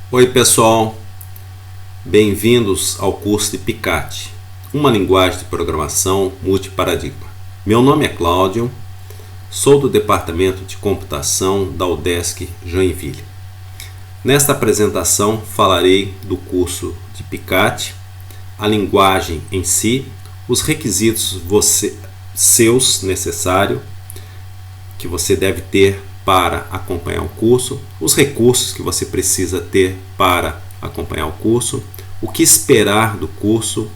Oi pessoal, bem-vindos ao curso de Picat, uma linguagem de programação multiparadigma. Meu nome é Cláudio, sou do Departamento de Computação da UDESC Joinville. Nesta apresentação falarei do curso de Picat, a linguagem em si, os requisitos seus necessários que você deve ter para acompanhar o curso, os recursos que você precisa ter para acompanhar o curso, o que esperar do curso,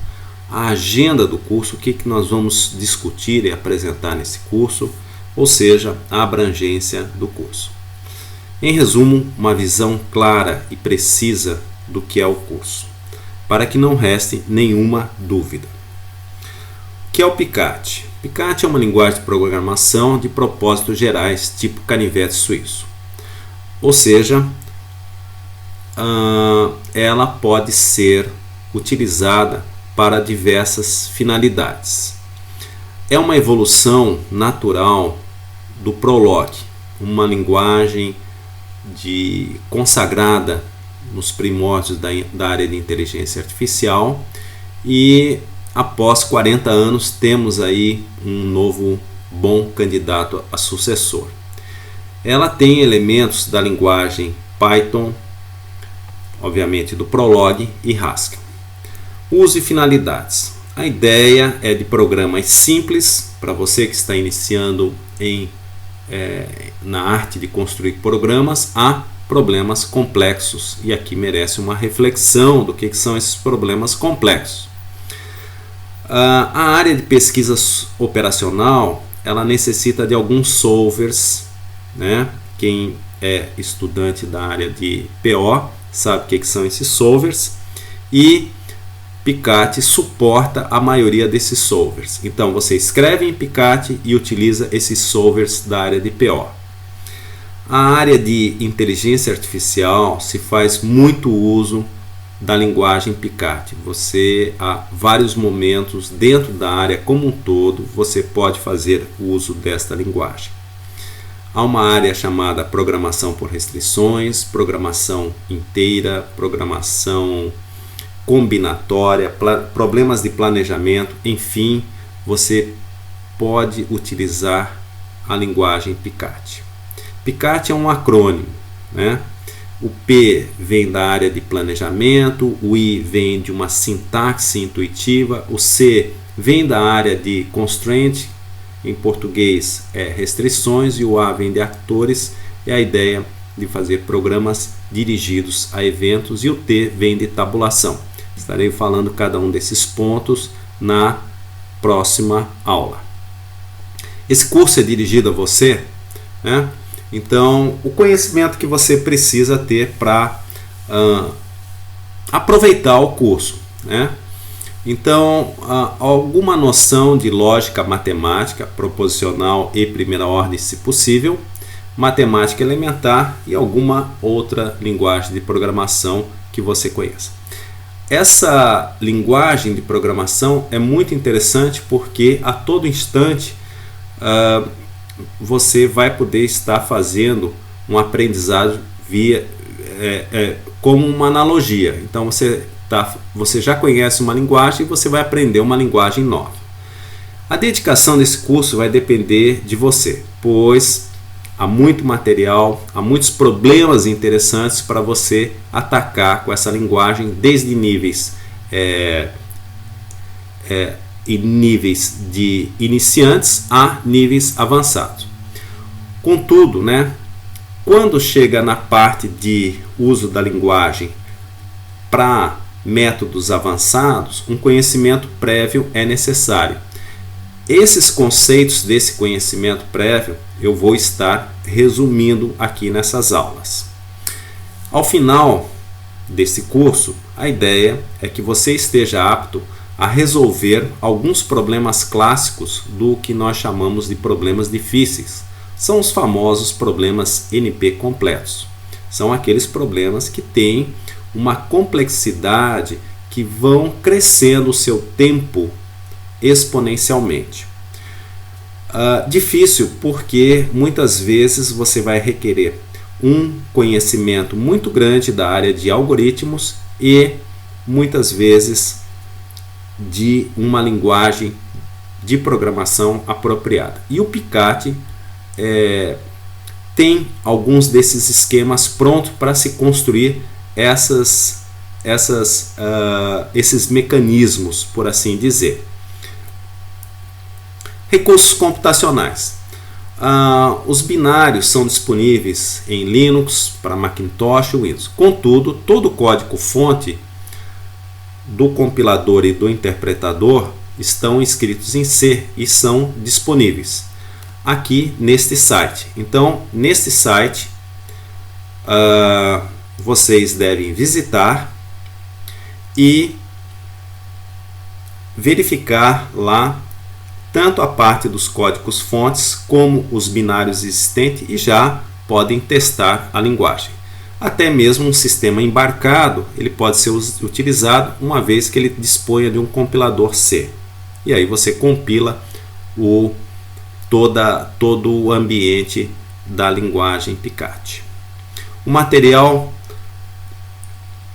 a agenda do curso, o que nós vamos discutir e apresentar nesse curso, ou seja, a abrangência do curso. Em resumo, uma visão clara e precisa do que é o curso, para que não reste nenhuma dúvida. O que é o Picat? Picat é uma linguagem de programação de propósitos gerais, tipo canivete suíço. Ou seja, ela pode ser utilizada para diversas finalidades. É uma evolução natural do Prolog, uma linguagem consagrada nos primórdios da área de inteligência artificial, e após 40 anos temos aí um novo bom candidato a sucessor. Ela tem elementos da linguagem Python, obviamente do Prolog e Haskell. Uso e finalidades. A ideia é de programas simples para você que está iniciando na arte de construir programas, a problemas complexos, e aqui merece uma reflexão do que são esses problemas complexos. A área de pesquisa operacional, ela necessita de alguns solvers, né? Quem é estudante da área de PO sabe o que são esses solvers, e Picat suporta a maioria desses solvers. Então você escreve em Picat e utiliza esses solvers da área de PO. A área de inteligência artificial se faz muito uso da linguagem Picat. Você, há vários momentos dentro da área como um todo, você pode fazer uso desta linguagem. Há uma área chamada programação por restrições, programação inteira, programação combinatória, problemas de planejamento, enfim, você pode utilizar a linguagem Picat. Picat é um acrônimo, né? O P vem da área de planejamento, o I vem de uma sintaxe intuitiva, o C vem da área de constraint, em português é restrições, e o A vem de atores, é a ideia de fazer programas dirigidos a eventos, e o T vem de tabulação. Estarei falando cada um desses pontos na próxima aula. Esse curso é dirigido a você, né? Então, o conhecimento que você precisa ter para aproveitar o curso, né? Então, alguma noção de lógica matemática, proposicional e primeira ordem, se possível, matemática elementar e alguma outra linguagem de programação que você conheça. Essa linguagem de programação é muito interessante porque a todo instante você vai poder estar fazendo um aprendizado como uma analogia. Então você já conhece uma linguagem e você vai aprender uma linguagem nova. A dedicação desse curso vai depender de você, pois há muito material, há muitos problemas interessantes para você atacar com essa linguagem, desde níveis de iniciantes a níveis avançados. Contudo, né, quando chega na parte de uso da linguagem para métodos avançados, um conhecimento prévio é necessário. Esses conceitos desse conhecimento prévio eu vou estar resumindo aqui nessas aulas. Ao final desse curso, a ideia é que você esteja apto a resolver alguns problemas clássicos do que nós chamamos de problemas difíceis. São os famosos problemas NP completos. São aqueles problemas que têm uma complexidade que vão crescendo o seu tempo exponencialmente. Difícil porque muitas vezes você vai requerer um conhecimento muito grande da área de algoritmos e muitas vezes de uma linguagem de programação apropriada. E o Picat tem alguns desses esquemas prontos para se construir esses mecanismos, por assim dizer. Recursos computacionais. Os binários são disponíveis em Linux, para Macintosh e Windows. Contudo, todo o código-fonte do compilador e do interpretador estão escritos em C e são disponíveis aqui neste site. Então, neste site, vocês devem visitar e verificar lá tanto a parte dos códigos fontes como os binários existentes e já podem testar a linguagem. Até mesmo um sistema embarcado ele pode ser utilizado uma vez que ele disponha de um compilador C. E aí você compila todo o ambiente da linguagem Picat. O material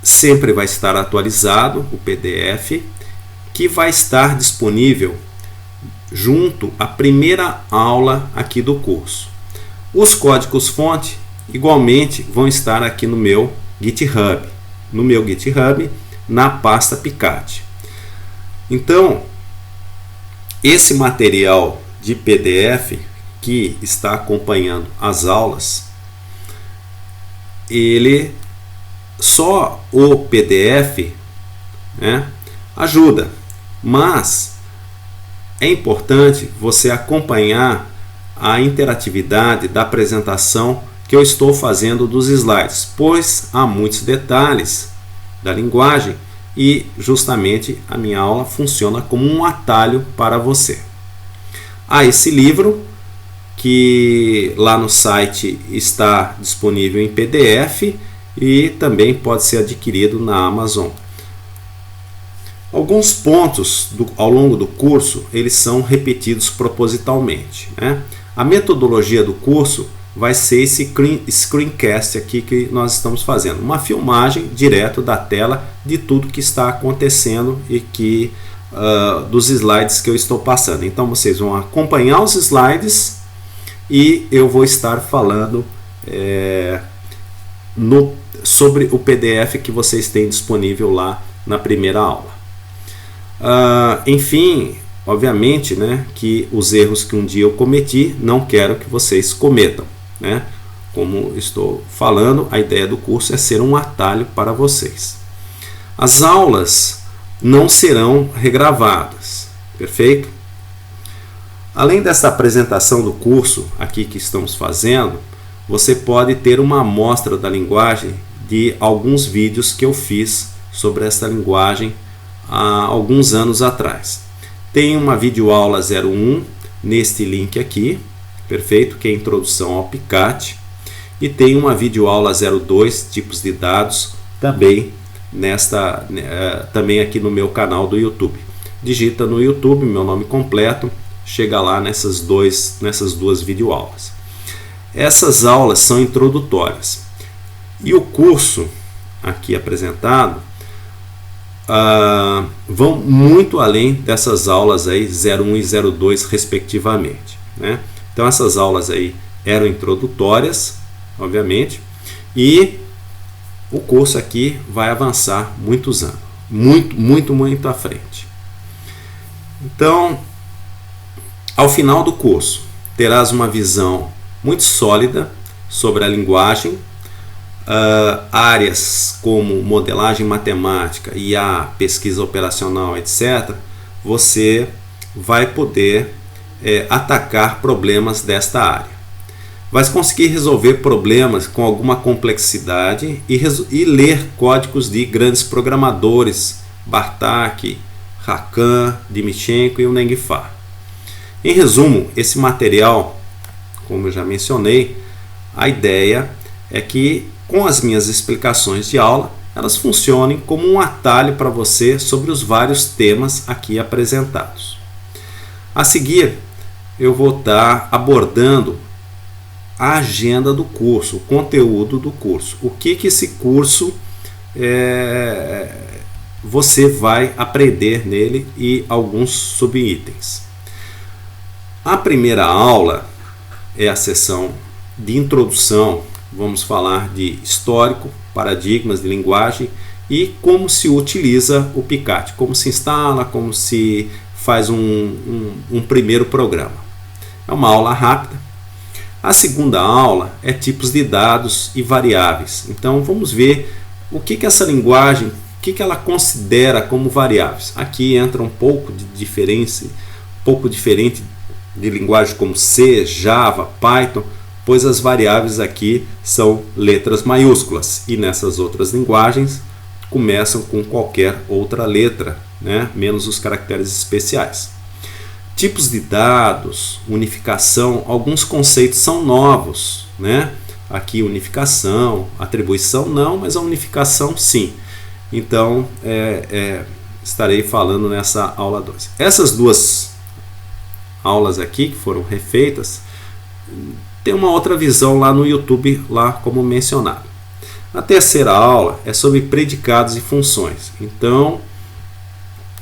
sempre vai estar atualizado, o PDF, que vai estar disponível junto à primeira aula aqui do curso. Os códigos-fonte igualmente vão estar aqui no meu GitHub, na pasta Picat. Então, esse material de PDF que está acompanhando as aulas, ele só o PDF ajuda, mas é importante você acompanhar a interatividade da apresentação que eu estou fazendo dos slides, pois há muitos detalhes da linguagem e justamente a minha aula funciona como um atalho para você. Há esse livro que lá no site está disponível em PDF e também pode ser adquirido na Amazon. Alguns pontos ao longo do curso eles são repetidos propositalmente, A metodologia do curso vai ser esse screencast aqui que nós estamos fazendo, uma filmagem direto da tela de tudo que está acontecendo e que dos slides que eu estou passando. Então vocês vão acompanhar os slides e eu vou estar falando sobre o PDF que vocês têm disponível lá na primeira aula. Enfim, obviamente, que os erros que um dia eu cometi, não quero que vocês cometam, Como estou falando, a ideia do curso é ser um atalho para vocês. As aulas não serão regravadas, perfeito? Além dessa apresentação do curso aqui que estamos fazendo, você pode ter uma amostra da linguagem de alguns vídeos que eu fiz sobre essa linguagem há alguns anos atrás. Tem uma videoaula 01 neste link aqui, perfeito, que é a introdução ao Picat, e tem uma videoaula 02, tipos de dados, também também aqui no meu canal do YouTube. Digita no YouTube meu nome completo, chega lá nessas duas videoaulas. Essas aulas são introdutórias. E o curso aqui apresentado vão muito além dessas aulas aí 01 e 02 respectivamente, Então essas aulas aí eram introdutórias, obviamente, e o curso aqui vai avançar muitos anos, muito à frente. Então, ao final do curso, terás uma visão muito sólida sobre a linguagem, áreas como modelagem matemática, IA, pesquisa operacional, etc. Você vai poder atacar problemas desta área. Vai conseguir resolver problemas com alguma complexidade e ler códigos de grandes programadores, Bartak, Hakan, Dmytrenko e o Negfar. Em resumo, esse material, como eu já mencionei, a ideia é que com as minhas explicações de aula, elas funcionem como um atalho para você sobre os vários temas aqui apresentados. A seguir, eu vou estar abordando a agenda do curso, o conteúdo do curso. O que esse curso você vai aprender nele e alguns subitens. A primeira aula é a sessão de introdução. Vamos falar de histórico, paradigmas de linguagem e como se utiliza o PICAT, como se instala, como se faz um primeiro programa. É uma aula rápida. A segunda aula é tipos de dados e variáveis. Então vamos ver o que essa linguagem, o que ela considera como variáveis. Aqui entra um pouco de diferença, um pouco diferente de linguagem como C, Java, Python, pois as variáveis aqui são letras maiúsculas e nessas outras linguagens começam com qualquer outra letra, né? Menos os caracteres especiais. Tipos de dados, unificação, alguns conceitos são novos, né? Aqui unificação, atribuição não, mas a unificação sim. Então estarei falando nessa aula 2. Essas duas aulas aqui que foram refeitas, tem uma outra visão lá no YouTube, lá como mencionado. A terceira aula é sobre predicados e funções. Então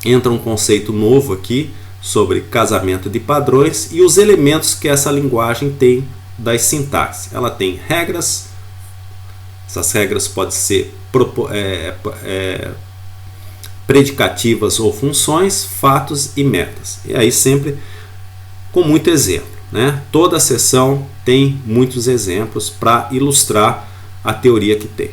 entra um conceito novo aqui sobre casamento de padrões e os elementos que essa linguagem tem das sintaxes. Ela tem regras, essas regras podem ser predicativas ou funções, fatos e metas. E aí sempre com muito exemplo, né? Toda a sessão tem muitos exemplos para ilustrar a teoria que tem.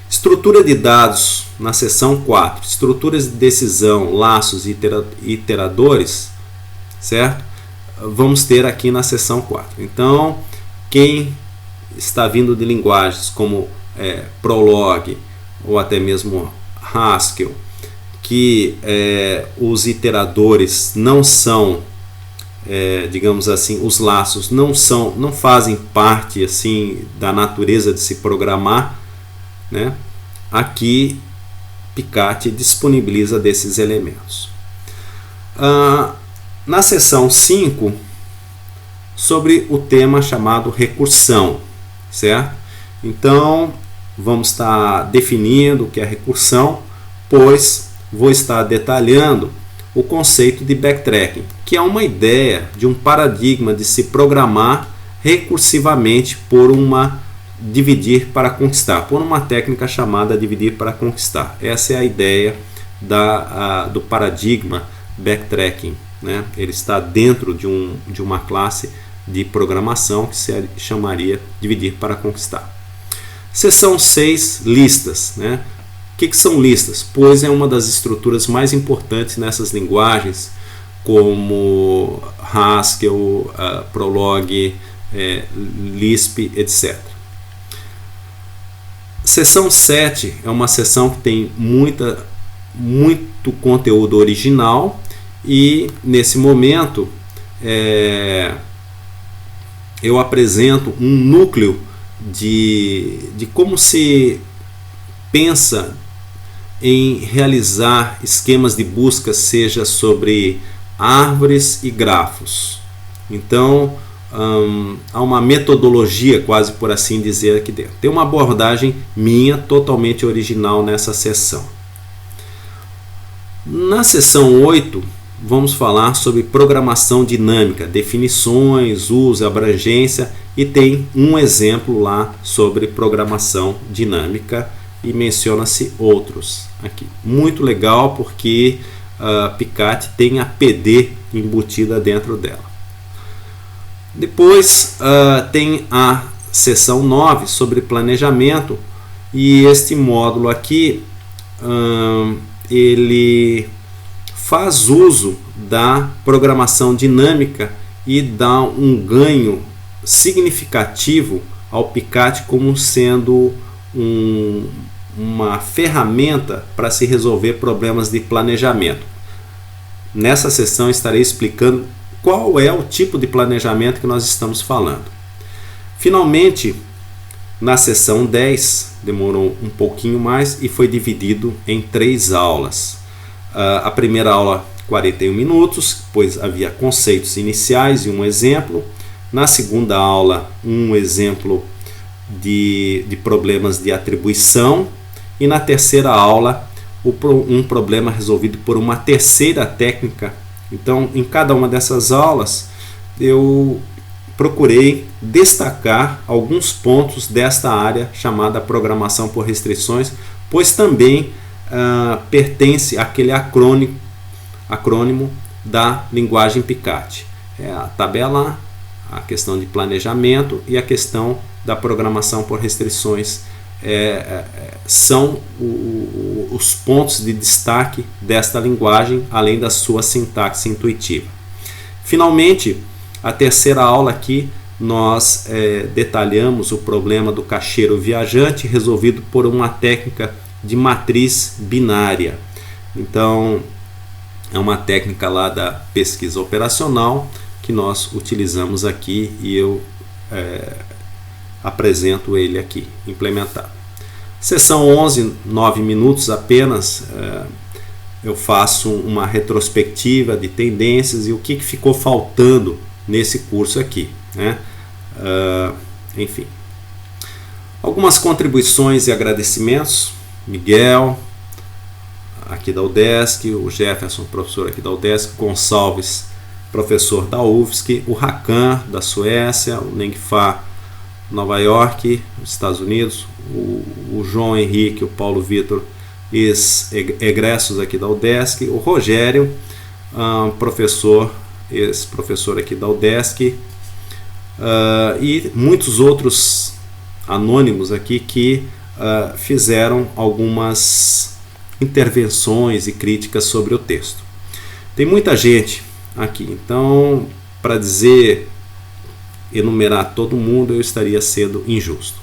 Estrutura de dados na seção 4, estruturas de decisão, laços e iteradores, certo? Vamos ter aqui na seção 4. Então, quem está vindo de linguagens como Prolog ou até mesmo Haskell, que os iteradores não são, digamos assim, os laços não fazem parte assim da natureza de se programar, né? Aqui PICAT disponibiliza desses elementos. Na seção 5, sobre o tema chamado recursão, certo? Então vamos estar definindo o que é recursão, pois vou estar detalhando o conceito de backtracking, que é uma ideia de um paradigma de se programar recursivamente por dividir para conquistar, por uma técnica chamada dividir para conquistar. Essa é a ideia do paradigma backtracking, né? Ele está dentro de uma classe de programação que se chamaria dividir para conquistar. Seção 6, listas, né? O que são listas? Pois é uma das estruturas mais importantes nessas linguagens, como Haskell, Prolog, Lisp, etc. Seção 7 é uma seção que tem muito conteúdo original e nesse momento eu apresento um núcleo de como se pensa em realizar esquemas de busca, seja sobre árvores e grafos. Então há uma metodologia, quase por assim dizer, aqui dentro. Tem uma abordagem minha totalmente original nessa seção. Na seção 8, vamos falar sobre programação dinâmica, definições, uso, abrangência, e tem um exemplo lá sobre programação dinâmica e menciona-se outros aqui. Muito legal porque a PICAT tem a PD embutida dentro dela. Depois tem a seção 9 sobre planejamento, e este módulo aqui ele faz uso da programação dinâmica e dá um ganho significativo ao PICAT como sendo uma ferramenta para se resolver problemas de planejamento. Nessa sessão estarei explicando qual é o tipo de planejamento que nós estamos falando. Finalmente, na sessão 10, demorou um pouquinho mais e foi dividido em 3 aulas. A primeira aula, 41 minutos, pois havia conceitos iniciais e um exemplo. Na segunda aula, um exemplo de problemas de atribuição. E na terceira aula, um problema resolvido por uma terceira técnica. Então, em cada uma dessas aulas, eu procurei destacar alguns pontos desta área chamada programação por restrições, pois também pertence àquele acrônimo da linguagem Picate. A tabela, a questão de planejamento e a questão da programação por restrições são os pontos de destaque desta linguagem, além da sua sintaxe intuitiva. Finalmente, a terceira aula aqui, nós detalhamos o problema do caixeiro viajante resolvido por uma técnica de matriz binária. Então, é uma técnica lá da pesquisa operacional que nós utilizamos aqui e eu apresento ele aqui, implementado. Sessão 11, 9 minutos apenas, eu faço uma retrospectiva de tendências e o que ficou faltando nesse curso aqui, né? Enfim, algumas contribuições e agradecimentos. Miguel, aqui da UDESC, o Jefferson, professor aqui da UDESC, Gonçalves, professor da UFSC, o Hakan, da Suécia, o Nengfa, Nova York, nos Estados Unidos, o João Henrique, o Paulo Vitor, egressos aqui da UDESC, o Rogério, ex-professor aqui da UDESC, e muitos outros anônimos aqui que fizeram algumas intervenções e críticas sobre o texto. Tem muita gente aqui, então, para enumerar todo mundo, eu estaria sendo injusto.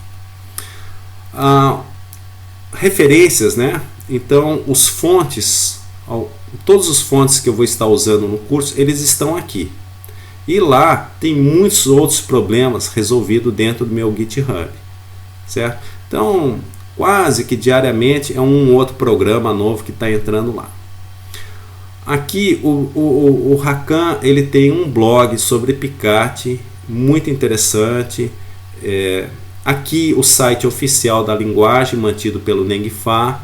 Referências, né? Então, todos os fontes que eu vou estar usando no curso, eles estão aqui. E lá tem muitos outros problemas resolvidos dentro do meu GitHub, certo? Então, quase que diariamente é um outro programa novo que está entrando lá. Aqui o Hakan, ele tem um blog sobre Picate, muito interessante. Aqui o site oficial da linguagem, mantido pelo Nengfa.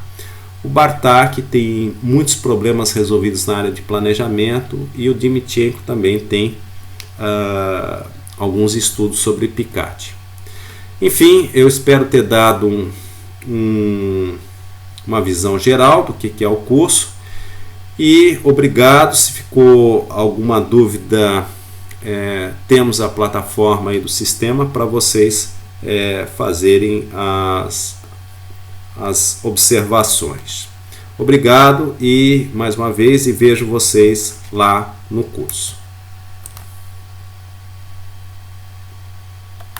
O Bartak tem muitos problemas resolvidos na área de planejamento e o Dimitchenko também tem alguns estudos sobre Picate. Enfim, eu espero ter dado uma visão geral do que é o curso. E obrigado. Se ficou alguma dúvida, temos a plataforma aí do sistema para vocês fazerem as observações. Obrigado e mais uma vez, e vejo vocês lá no curso.